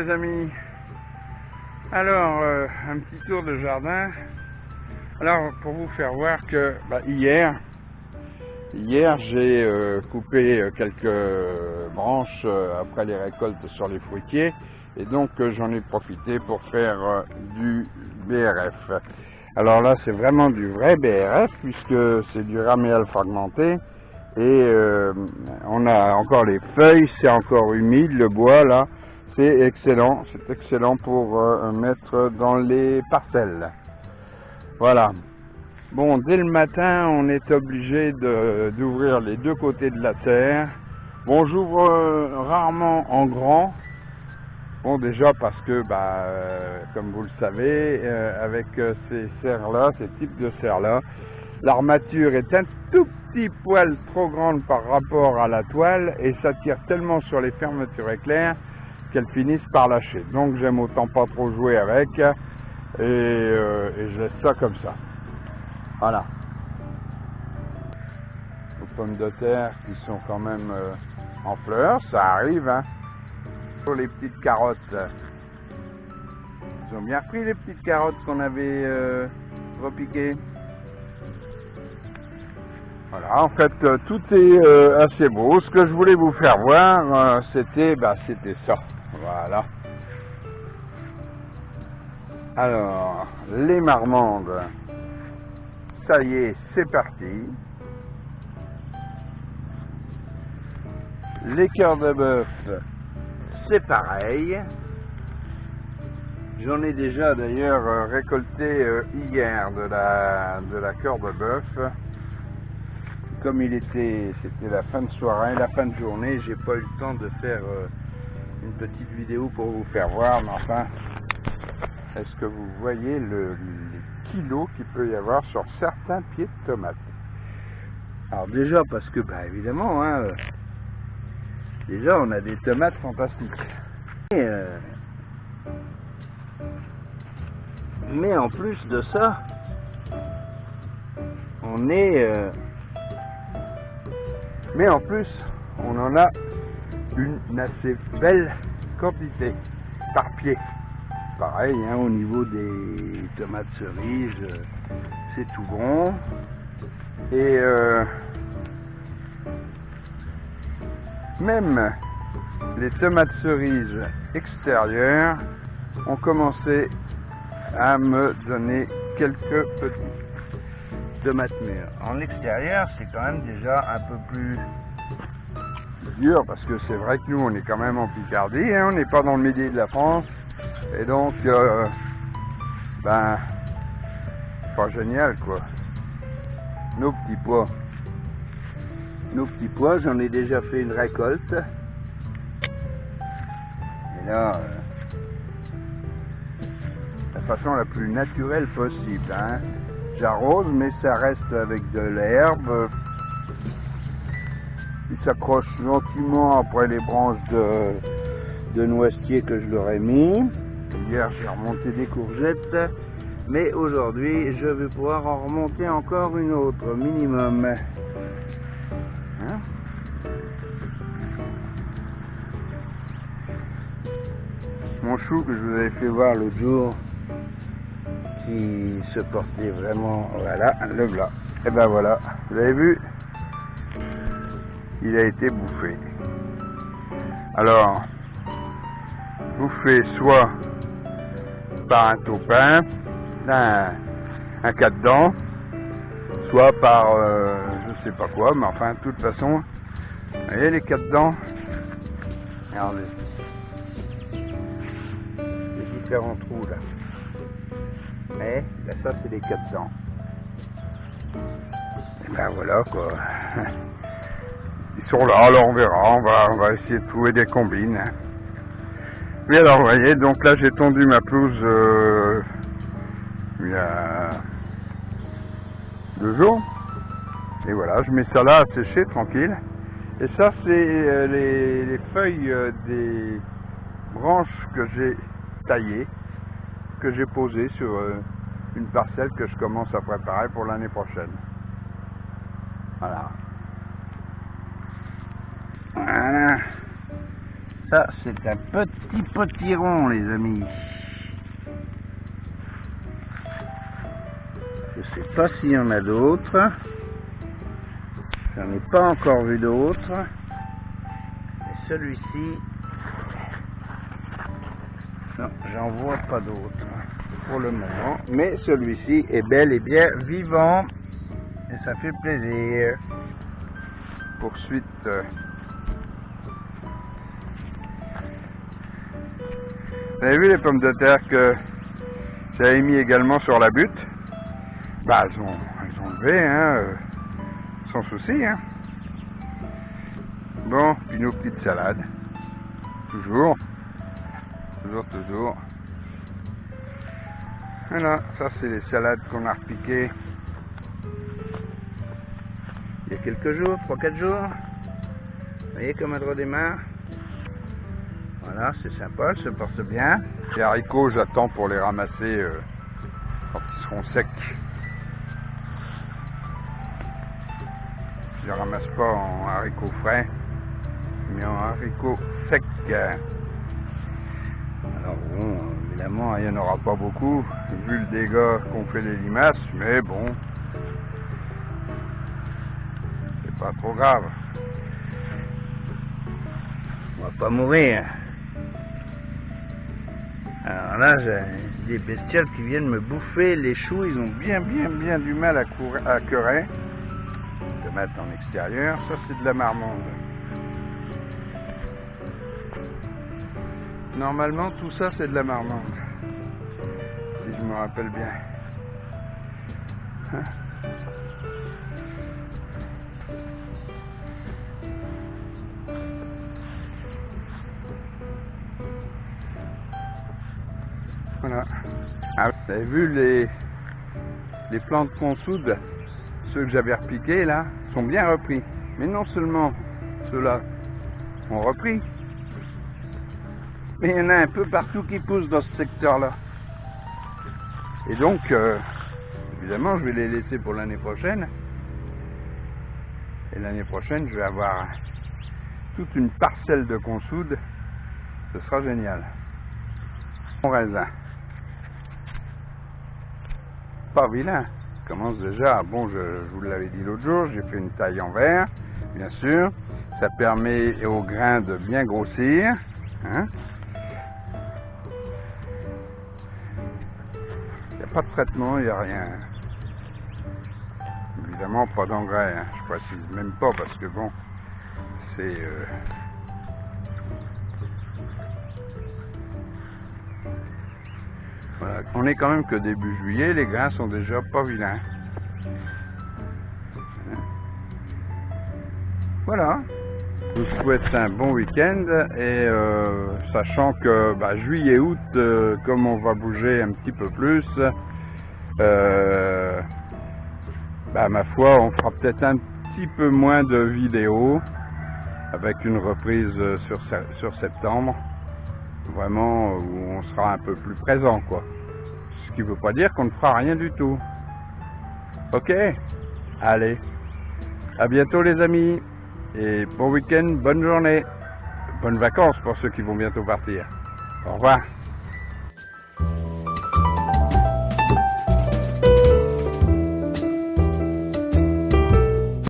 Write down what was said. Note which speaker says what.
Speaker 1: les amis. Alors, un petit tour de jardin. Alors, pour vous faire voir que hier j'ai coupé quelques branches après les récoltes sur les fruitiers. Et donc j'en ai profité pour faire du BRF. Alors là, c'est vraiment du vrai BRF puisque c'est du raméal fragmenté. Et on a encore les feuilles, c'est encore humide, le bois là, c'est excellent pour mettre dans les parcelles. Voilà. Bon, dès le matin, on est obligé d'ouvrir les deux côtés de la terre. Bon, j'ouvre rarement en grand. Bon, déjà parce que, comme vous le savez, avec ces serres-là, ces types de serres-là, l'armature est un tout petit poil trop grande par rapport à la toile et ça tire tellement sur les fermetures éclairs qu'elles finissent par lâcher. Donc j'aime autant pas trop jouer avec et je laisse ça comme ça. Voilà. Les pommes de terre qui sont quand même en fleurs, ça arrive, hein. Sur les petites carottes, ils ont bien pris les petites carottes qu'on avait repiquées. Voilà, en fait, tout est assez beau. Ce que je voulais vous faire voir, c'était ça. Voilà. Alors, les marmandes, ça y est, c'est parti. Les cœurs de bœuf, c'est pareil. J'en ai déjà d'ailleurs récolté hier de la cœur de bœuf. Comme c'était la fin de soirée, la fin de journée, j'ai pas eu le temps de faire une petite vidéo pour vous faire voir, mais enfin, est-ce que vous voyez les kilos qu'il peut y avoir sur certains pieds de tomates? Alors déjà parce que, évidemment, hein, déjà on a des tomates fantastiques. Mais en plus de ça, mais en plus, on en a une assez belle quantité par pied. Pareil, hein, au niveau des tomates cerises, c'est tout bon. Et même les tomates cerises extérieures ont commencé à me donner quelques petites tomates mûres. En extérieur, c'est quand même déjà un peu plus dur parce que c'est vrai que nous, on est quand même en Picardie, hein, on n'est pas dans le midi de la France, et donc, pas génial quoi. Nos petits pois, j'en ai déjà fait une récolte. Et là, la façon la plus naturelle possible, hein. J'arrose, mais ça reste avec de l'herbe. Il s'accroche gentiment après les branches de noisetier que je leur ai mis. Hier, j'ai remonté des courgettes, mais aujourd'hui, je vais pouvoir en remonter encore une autre, minimum. Hein? Mon chou que je vous avais fait voir l'autre jour, qui se portait vraiment, voilà, le blanc. Et ben voilà, vous avez vu, il a été bouffé. Alors, bouffé soit par un taupin, un cas-dedans, soit par je sais pas quoi, mais enfin, de toute façon, vous voyez les cas-dedans, regardez, les différents trous là. Mais ça c'est les cas-dedans. Et ben voilà quoi. Ils sont là, alors on verra, on va essayer de trouver des combines. Oui, alors vous voyez, donc là j'ai tondu ma pelouse il y a 2 jours. Et voilà, je mets ça là à sécher tranquille. Et ça c'est les feuilles des branches que j'ai taillées, que j'ai posées sur une parcelle que je commence à préparer pour l'année prochaine. Voilà. Voilà. Ça, c'est un petit potiron, les amis. Je sais pas s'il y en a d'autres. J'en ai pas encore vu d'autres. Et celui-ci, non, j'en vois pas d'autres pour le moment. Mais celui-ci est bel et bien vivant. Et ça fait plaisir. Poursuite. Vous avez vu les pommes de terre que j'avais mis également sur la butte? Bah, elles ont levé, hein, sans souci, hein. Bon, puis nos petites salades. Toujours. Voilà, ça c'est les salades qu'on a repiquées il y a quelques jours, 3-4 jours. Vous voyez comme elle redémarre. Voilà, c'est sympa, elle se porte bien. Les haricots, j'attends pour les ramasser quand ils seront secs. Je les ramasse pas en haricots frais, mais en haricots secs. Alors bon, évidemment, il n'y en aura pas beaucoup, vu le dégât qu'ont fait les limaces, mais bon, c'est pas trop grave. On va pas mourir. Alors là, j'ai des bestioles qui viennent me bouffer les choux, ils ont bien du mal à cœurer. Je vais mettre en extérieur, ça c'est de la marmande. Normalement, tout ça, c'est de la marmande. Si je me rappelle bien. Hein? Voilà. Ah, vous avez vu les plantes qu'on soude, ceux que j'avais repiqués là, sont bien repris. Mais non seulement ceux-là ont repris, mais il y en a un peu partout qui poussent dans ce secteur-là. Et donc, évidemment, je vais les laisser pour l'année prochaine. Et l'année prochaine, je vais avoir toute une parcelle de consoude. Ce sera génial. Mon raisin. Pas vilain. Commence déjà. Bon, je vous l'avais dit l'autre jour, j'ai fait une taille en verre, bien sûr. Ça permet aux grains de bien grossir. Hein? Il n'y a pas de traitement, il n'y a rien. Évidemment, pas d'engrais. Hein. Je précise même pas parce que bon, c'est... Voilà. On est quand même que début juillet, les grains sont déjà pas vilains. Voilà. Je vous souhaite un bon week-end et sachant que juillet, août, comme on va bouger un petit peu plus, ma foi, on fera peut-être un petit peu moins de vidéos avec une reprise sur septembre. Vraiment où on sera un peu plus présent, quoi. Ce qui ne veut pas dire qu'on ne fera rien du tout. Ok? Allez, à bientôt les amis, et bon week-end, bonne journée, bonnes vacances pour ceux qui vont bientôt partir. Au revoir.